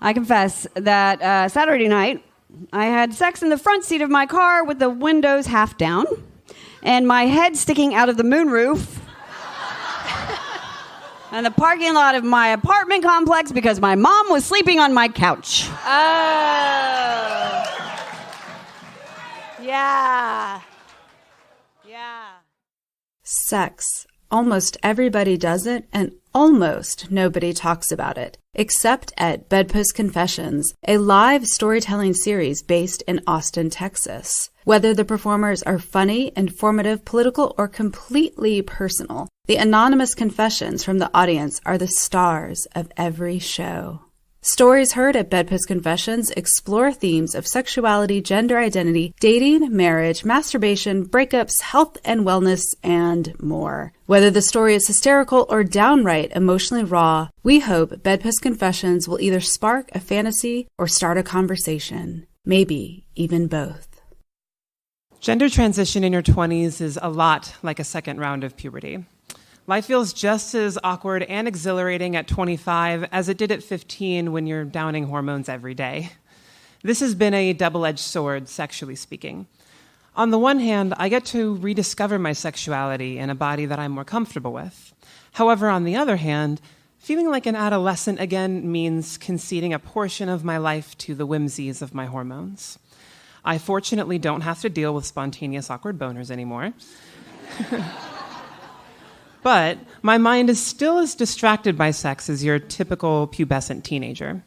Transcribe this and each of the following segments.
I confess that Saturday night, I had sex in the front seat of my car with the windows half down and my head sticking out of the moonroof and the parking lot of my apartment complex because my mom was sleeping on my couch. Oh. Yeah. Sex. Almost everybody does it, and almost nobody talks about it, except at BedPost Confessions, a live storytelling series based in Austin, Texas. Whether the performers are funny, informative, political, or completely personal, the anonymous confessions from the audience are the stars of every show. Stories heard at BedPost Confessions explore themes of sexuality, gender identity, dating, marriage, masturbation, breakups, health and wellness, and more. Whether the story is hysterical or downright emotionally raw, we hope BedPost Confessions will either spark a fantasy or start a conversation. Maybe even both. Gender transition in your 20s is a lot like a second round of puberty. Life feels just as awkward and exhilarating at 25 as it did at 15 when you're downing hormones every day. This has been a double-edged sword, sexually speaking. On the one hand, I get to rediscover my sexuality in a body that I'm more comfortable with. However, on the other hand, feeling like an adolescent again means conceding a portion of my life to the whimsies of my hormones. I fortunately don't have to deal with spontaneous awkward boners anymore. But my mind is still as distracted by sex as your typical pubescent teenager.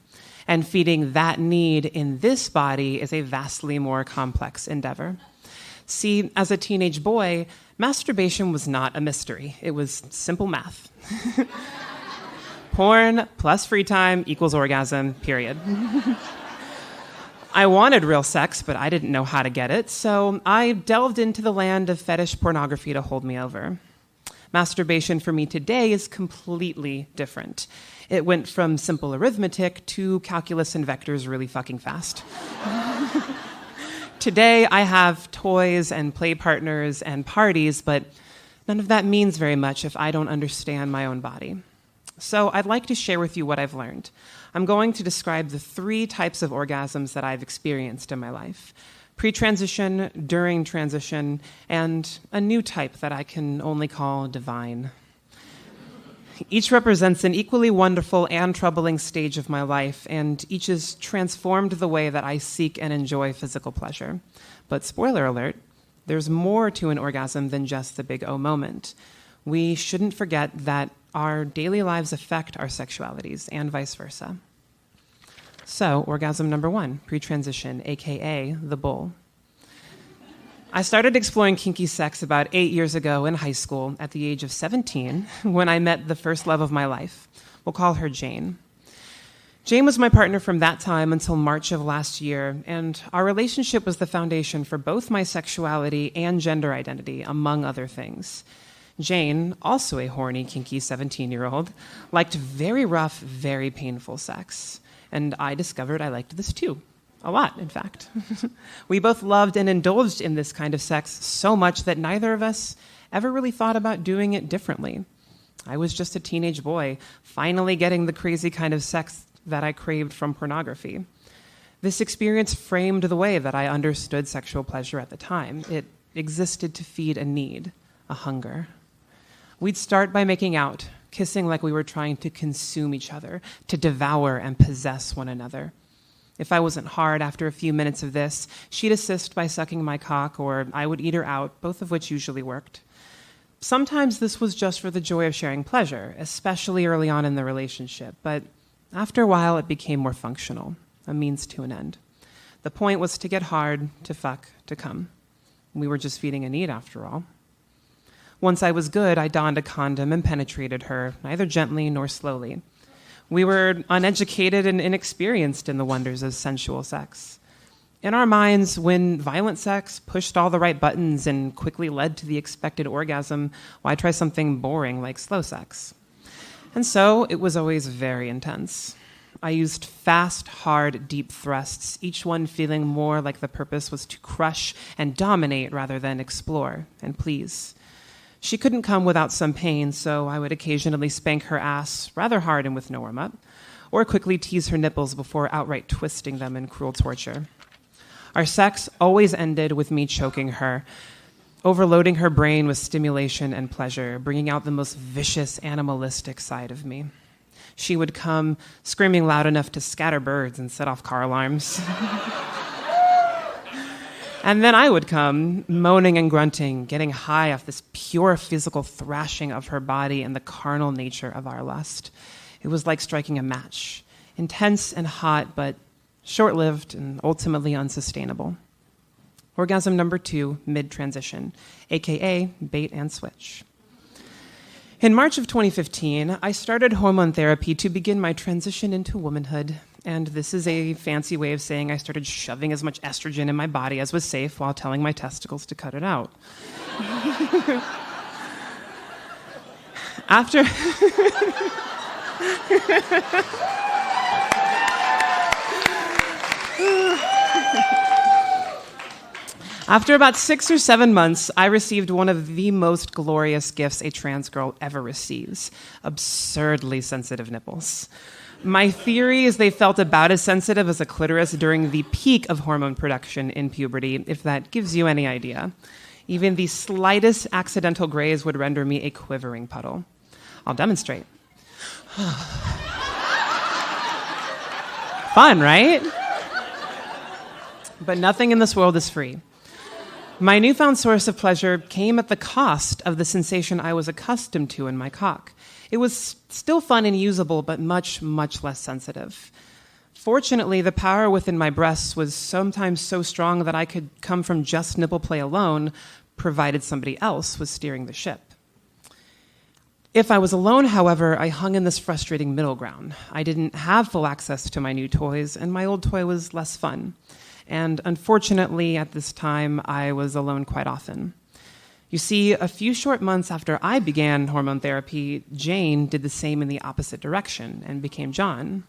And feeding that need in this body is a vastly more complex endeavor. See, as a teenage boy, masturbation was not a mystery. It was simple math. Porn plus free time equals orgasm, period. I wanted real sex, but I didn't know how to get it, so I delved into the land of fetish pornography to hold me over. Masturbation for me today is completely different. It went from simple arithmetic to calculus and vectors really fucking fast. Today, I have toys and play partners and parties, but none of that means very much if I don't understand my own body. So I'd like to share with you what I've learned. I'm going to describe the 3 types of orgasms that I've experienced in my life: pre-transition, during transition, and a new type that I can only call divine. Each represents an equally wonderful and troubling stage of my life, and each has transformed the way that I seek and enjoy physical pleasure. But spoiler alert, there's more to an orgasm than just the big O moment. We shouldn't forget that our daily lives affect our sexualities, and vice versa. So, orgasm number 1, pre-transition, aka the bull. I started exploring kinky sex about 8 years ago in high school at the age of 17 when I met the first love of my life. We'll call her Jane. Jane was my partner from that time until March of last year, and our relationship was the foundation for both my sexuality and gender identity, among other things. Jane, also a horny, kinky 17-year-old, liked very rough, very painful sex. And I discovered I liked this too. A lot, in fact. We both loved and indulged in this kind of sex so much that neither of us ever really thought about doing it differently. I was just a teenage boy, finally getting the crazy kind of sex that I craved from pornography. This experience framed the way that I understood sexual pleasure at the time. It existed to feed a need, a hunger. We'd start by making out, kissing like we were trying to consume each other, to devour and possess one another. If I wasn't hard after a few minutes of this, she'd assist by sucking my cock, or I would eat her out, both of which usually worked. Sometimes this was just for the joy of sharing pleasure, especially early on in the relationship, but after a while it became more functional, a means to an end. The point was to get hard, to fuck, to come. We were just feeding a need after all. Once I was good, I donned a condom and penetrated her, neither gently nor slowly. We were uneducated and inexperienced in the wonders of sensual sex. In our minds, when violent sex pushed all the right buttons and quickly led to the expected orgasm, why try something boring like slow sex? And so it was always very intense. I used fast, hard, deep thrusts, each one feeling more like the purpose was to crush and dominate rather than explore and please. She couldn't come without some pain, so I would occasionally spank her ass rather hard and with no warm-up, or quickly tease her nipples before outright twisting them in cruel torture. Our sex always ended with me choking her, overloading her brain with stimulation and pleasure, bringing out the most vicious animalistic side of me. She would come screaming loud enough to scatter birds and set off car alarms. And then I would come, moaning and grunting, getting high off this pure physical thrashing of her body and the carnal nature of our lust. It was like striking a match, intense and hot, but short-lived and ultimately unsustainable. Orgasm number 2, mid-transition, aka bait and switch. In March of 2015, I started hormone therapy to begin my transition into womanhood. And this is a fancy way of saying I started shoving as much estrogen in my body as was safe while telling my testicles to cut it out. After about 6 or 7 months, I received one of the most glorious gifts a trans girl ever receives: absurdly sensitive nipples. My theory is they felt about as sensitive as a clitoris during the peak of hormone production in puberty, if that gives you any idea. Even the slightest accidental graze would render me a quivering puddle. I'll demonstrate. Fun, right? But nothing in this world is free. My newfound source of pleasure came at the cost of the sensation I was accustomed to in my cock. It was still fun and usable, but much, much less sensitive. Fortunately, the power within my breasts was sometimes so strong that I could come from just nipple play alone, provided somebody else was steering the ship. If I was alone, however, I hung in this frustrating middle ground. I didn't have full access to my new toys, and my old toy was less fun. And unfortunately, at this time, I was alone quite often. You see, a few short months after I began hormone therapy, Jane did the same in the opposite direction and became John.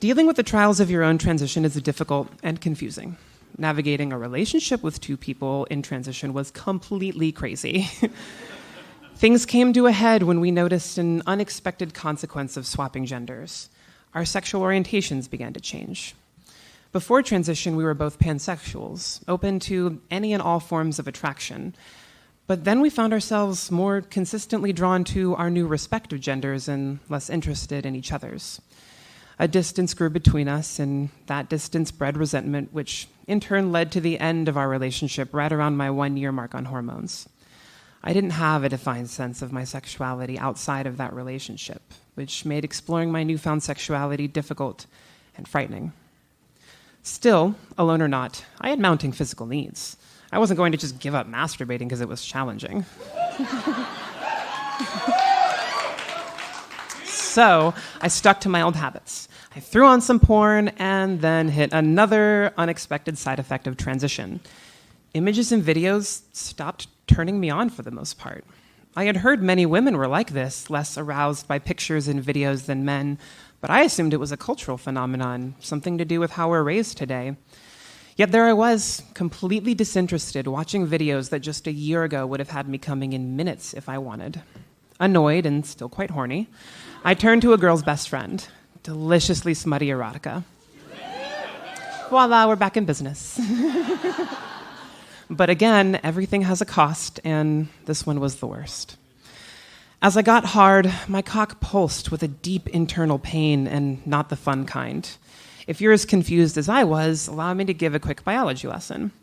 Dealing with the trials of your own transition is difficult and confusing. Navigating a relationship with two people in transition was completely crazy. Things came to a head when we noticed an unexpected consequence of swapping genders. Our sexual orientations began to change. Before transition, we were both pansexuals, open to any and all forms of attraction. But then we found ourselves more consistently drawn to our new respective genders and less interested in each other's. A distance grew between us, and that distance bred resentment, which in turn led to the end of our relationship right around my 1-year mark on hormones. I didn't have a defined sense of my sexuality outside of that relationship, which made exploring my newfound sexuality difficult and frightening. Still, alone or not, I had mounting physical needs. I wasn't going to just give up masturbating because it was challenging. So I stuck to my old habits. I threw on some porn and then hit another unexpected side effect of transition. Images and videos stopped turning me on for the most part. I had heard many women were like this, less aroused by pictures and videos than men, but I assumed it was a cultural phenomenon, something to do with how we're raised today. Yet there I was, completely disinterested, watching videos that just a year ago would have had me coming in minutes if I wanted. Annoyed and still quite horny, I turned to a girl's best friend, deliciously smutty erotica. Voila, we're back in business. But again, everything has a cost, and this one was the worst. As I got hard, my cock pulsed with a deep internal pain, and not the fun kind. If you're as confused as I was, allow me to give a quick biology lesson.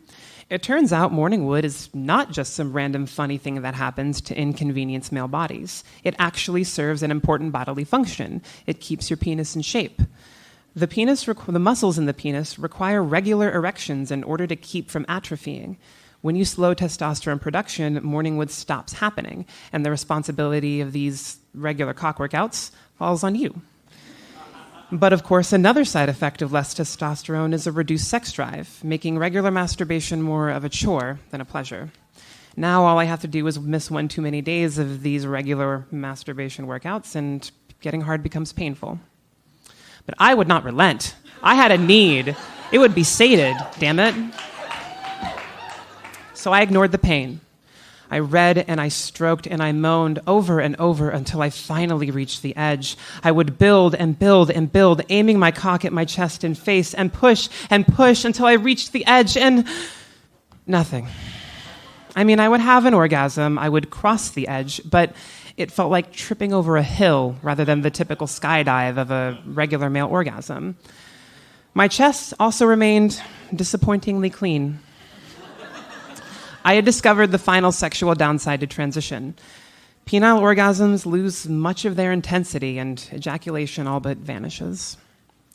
It turns out morning wood is not just some random funny thing that happens to inconvenience male bodies. It actually serves an important bodily function. It keeps your penis in shape. The muscles in the penis require regular erections in order to keep from atrophying. When you slow testosterone production, morning wood stops happening, and the responsibility of these regular cock workouts falls on you. But of course, another side effect of less testosterone is a reduced sex drive, making regular masturbation more of a chore than a pleasure. Now all I have to do is miss one too many days of these regular masturbation workouts, and getting hard becomes painful. But I would not relent. I had a need. It would be sated, damn it. So I ignored the pain. I read and I stroked and I moaned over and over until I finally reached the edge. I would build and build and build, aiming my cock at my chest and face and push until I reached the edge and nothing. I mean, I would have an orgasm, I would cross the edge, but it felt like tripping over a hill rather than the typical skydive of a regular male orgasm. My chest also remained disappointingly clean. I had discovered the final sexual downside to transition. Penile orgasms lose much of their intensity and ejaculation all but vanishes.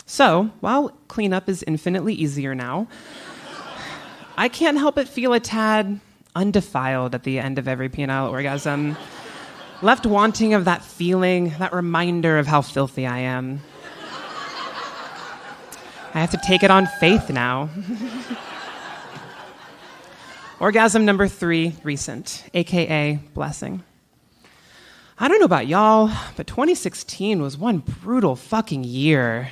So, while cleanup is infinitely easier now, I can't help but feel a tad undefiled at the end of every penile orgasm, left wanting of that feeling, that reminder of how filthy I am. I have to take it on faith now. Orgasm number 3, recent, aka blessing. I don't know about y'all, but 2016 was one brutal fucking year.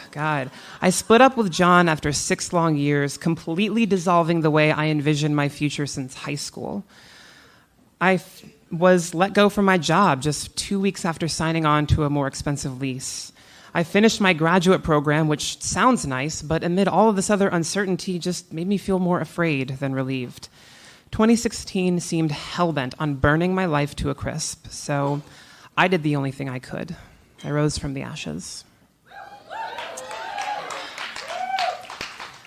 God. I split up with John after 6 long years, completely dissolving the way I envisioned my future since high school. I was let go from my job just 2 weeks after signing on to a more expensive lease. I finished my graduate program, which sounds nice, but amid all of this other uncertainty just made me feel more afraid than relieved. 2016 seemed hellbent on burning my life to a crisp, so I did the only thing I could. I rose from the ashes.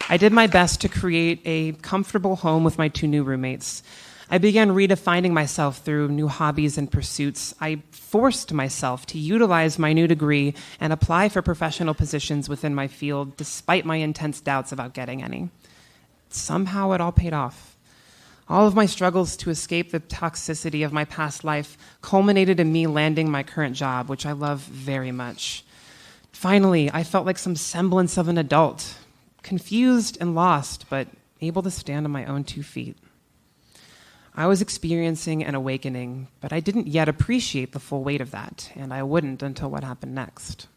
I did my best to create a comfortable home with my 2 new roommates. I began redefining myself through new hobbies and pursuits. I forced myself to utilize my new degree and apply for professional positions within my field, despite my intense doubts about getting any. Somehow it all paid off. All of my struggles to escape the toxicity of my past life culminated in me landing my current job, which I love very much. Finally, I felt like some semblance of an adult, confused and lost, but able to stand on my own 2 feet. I was experiencing an awakening, but I didn't yet appreciate the full weight of that, and I wouldn't until what happened next.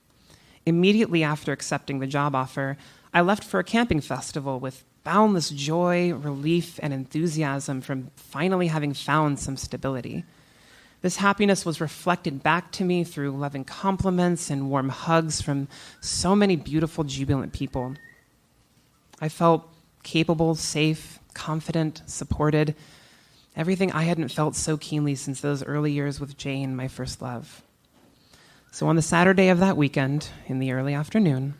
Immediately after accepting the job offer, I left for a camping festival with boundless joy, relief, and enthusiasm from finally having found some stability. This happiness was reflected back to me through loving compliments and warm hugs from so many beautiful, jubilant people. I felt capable, safe, confident, supported. Everything I hadn't felt so keenly since those early years with Jane, my first love. So on the Saturday of that weekend, in the early afternoon,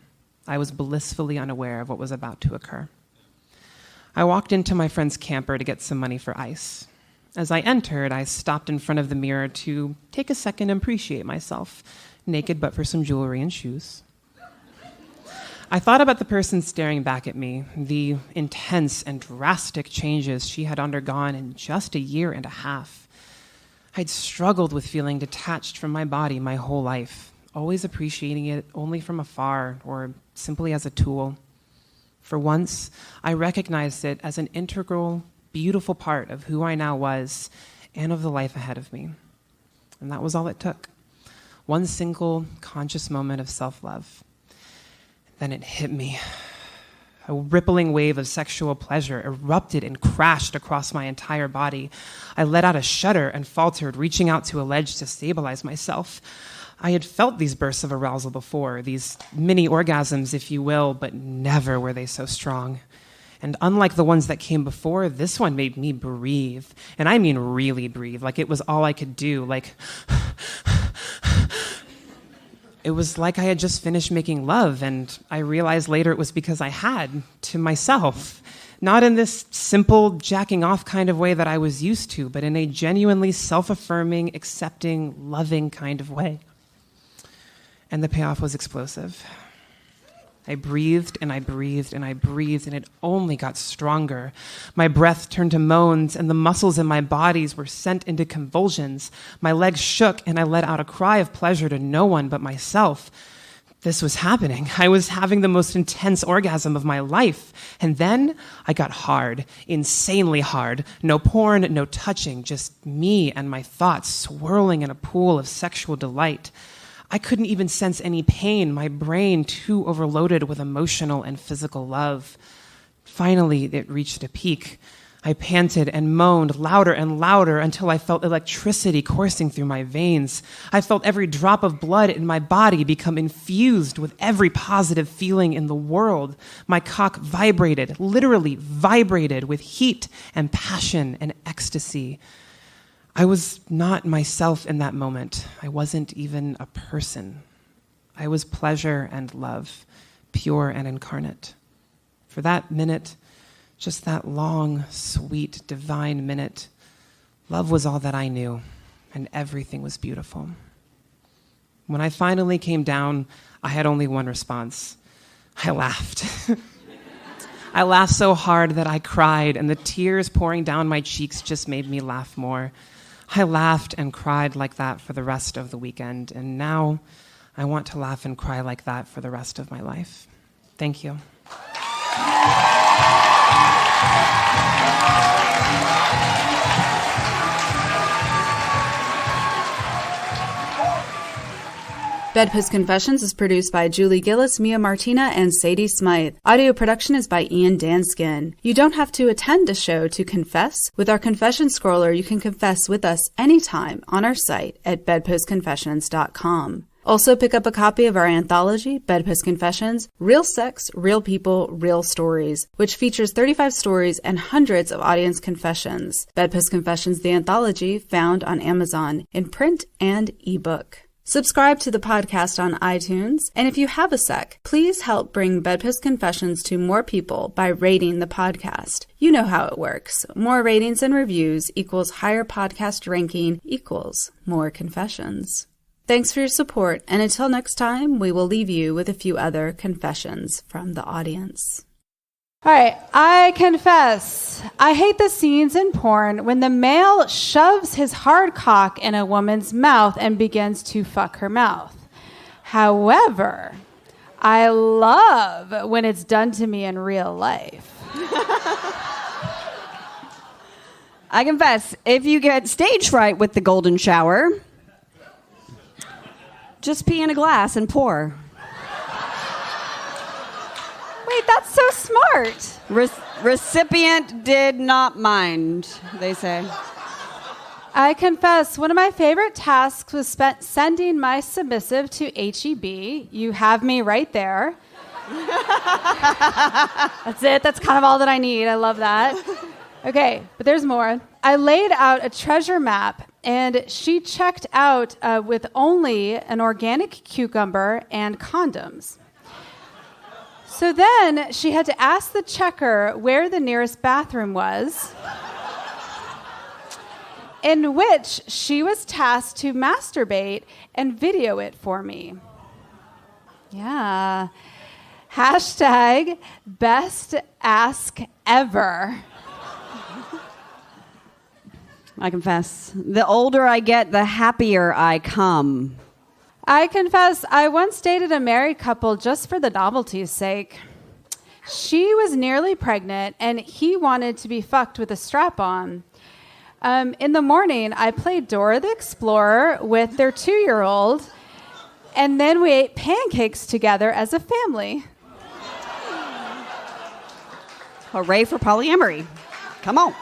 I was blissfully unaware of what was about to occur. I walked into my friend's camper to get some money for ice. As I entered, I stopped in front of the mirror to take a second and appreciate myself, naked but for some jewelry and shoes. I thought about the person staring back at me, the intense and drastic changes she had undergone in just a year and a half. I'd struggled with feeling detached from my body my whole life, always appreciating it only from afar or simply as a tool. For once, I recognized it as an integral, beautiful part of who I now was and of the life ahead of me. And that was all it took. One single conscious moment of self-love. Then it hit me. A rippling wave of sexual pleasure erupted and crashed across my entire body. I let out a shudder and faltered, reaching out to a ledge to stabilize myself. I had felt these bursts of arousal before, these mini orgasms, if you will, but never were they so strong. And unlike the ones that came before, this one made me breathe. And I mean really breathe, like it was all I could do, like... It was like I had just finished making love, and I realized later it was because I had, to myself. Not in this simple jacking off kind of way that I was used to, but in a genuinely self-affirming, accepting, loving kind of way. And the payoff was explosive. I breathed and I breathed and I breathed, and it only got stronger. My breath turned to moans, and the muscles in my bodies were sent into convulsions. My legs shook, and I let out a cry of pleasure to no one but myself. This was happening. I was having the most intense orgasm of my life. And then I got hard, insanely hard. No porn, no touching, just me and my thoughts swirling in a pool of sexual delight. I couldn't even sense any pain, my brain too overloaded with emotional and physical love. Finally, it reached a peak. I panted and moaned louder and louder until I felt electricity coursing through my veins. I felt every drop of blood in my body become infused with every positive feeling in the world. My cock vibrated, literally vibrated with heat and passion and ecstasy. I was not myself in that moment. I wasn't even a person. I was pleasure and love, pure and incarnate. For that minute, just that long, sweet, divine minute, love was all that I knew, and everything was beautiful. When I finally came down, I had only one response. I laughed. I laughed so hard that I cried, and the tears pouring down my cheeks just made me laugh more. I laughed and cried like that for the rest of the weekend, and now I want to laugh and cry like that for the rest of my life. Thank you. Bedpost Confessions is produced by Julie Gillis, Mia Martina, and Sadie Smythe. Audio production is by Ian Danskin. You don't have to attend a show to confess. With our confession scroller, you can confess with us anytime on our site at bedpostconfessions.com. Also pick up a copy of our anthology, Bedpost Confessions, Real Sex, Real People, Real Stories, which features 35 stories and hundreds of audience confessions. Bedpost Confessions, the anthology, found on Amazon in print and ebook. Subscribe to the podcast on iTunes, and if you have a sec, please help bring Bedpost Confessions to more people by rating the podcast. You know how it works. More ratings and reviews equals higher podcast ranking equals more confessions. Thanks for your support, and until next time, we will leave you with a few other confessions from the audience. All right, I confess, I hate the scenes in porn when the male shoves his hard cock in a woman's mouth and begins to fuck her mouth. However, I love when it's done to me in real life. I confess, if you get stage fright with the golden shower, just pee in a glass and pour. Wait, that's so smart. Recipient did not mind, they say. I confess, one of my favorite tasks was sending my submissive to HEB. You have me right there. That's it. That's kind of all that I need. I love that. Okay, but there's more. I laid out a treasure map, and she checked out with only an organic cucumber and condoms. So then she had to ask the checker where the nearest bathroom was, in which she was tasked to masturbate and video it for me. Yeah. Hashtag best ask ever. I confess, the older I get, the happier I come. I confess, I once dated a married couple just for the novelty's sake. She was nearly pregnant, and he wanted to be fucked with a strap-on. In the morning, I played Dora the Explorer with their 2-year-old, and then we ate pancakes together as a family. Hooray for polyamory. Come on.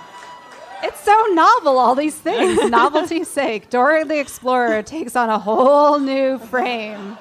It's so novel, all these things. Novelty's sake. Dora the Explorer takes on a whole new frame.